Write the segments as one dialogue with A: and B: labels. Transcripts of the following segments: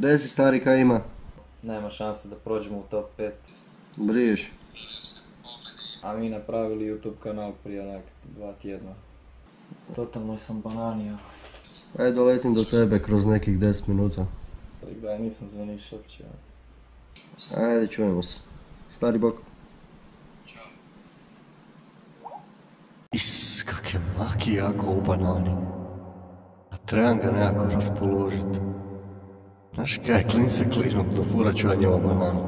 A: Gdje si stari, kaj ima?
B: Nema šanse da prođemo u top 5.
A: Briješ.
B: A mi napravili YouTube kanal prije onak 2 tjedna. Totalno sam bananio.
A: Ajde doletim do tebe kroz nekih 10 minuta.
B: Da, nisam za niš uopće.
A: Ajde, čujemo se. Stari bok.
C: Is, kak je mlaki jako u banani. A trebam ga nekako raspoložit. Znaš kaj, klin se klinom, dofurat ću ja njemu bananu.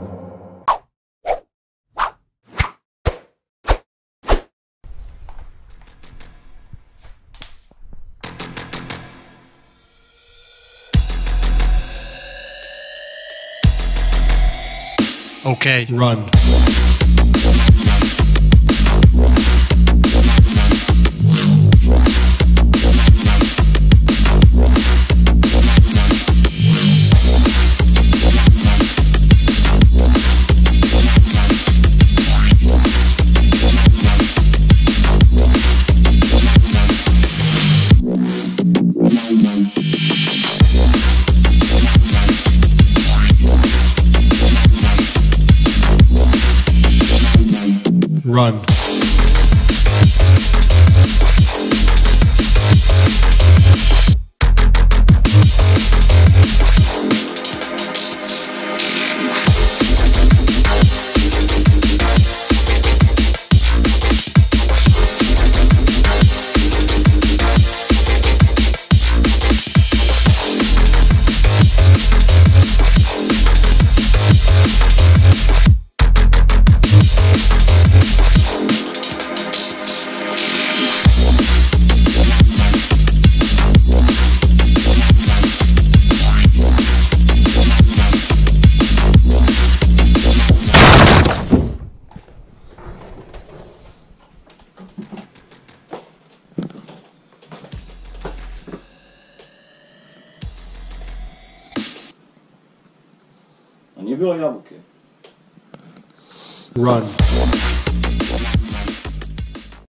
D: Okay, run. Run.
B: A nije bilo jabuke?
D: Run.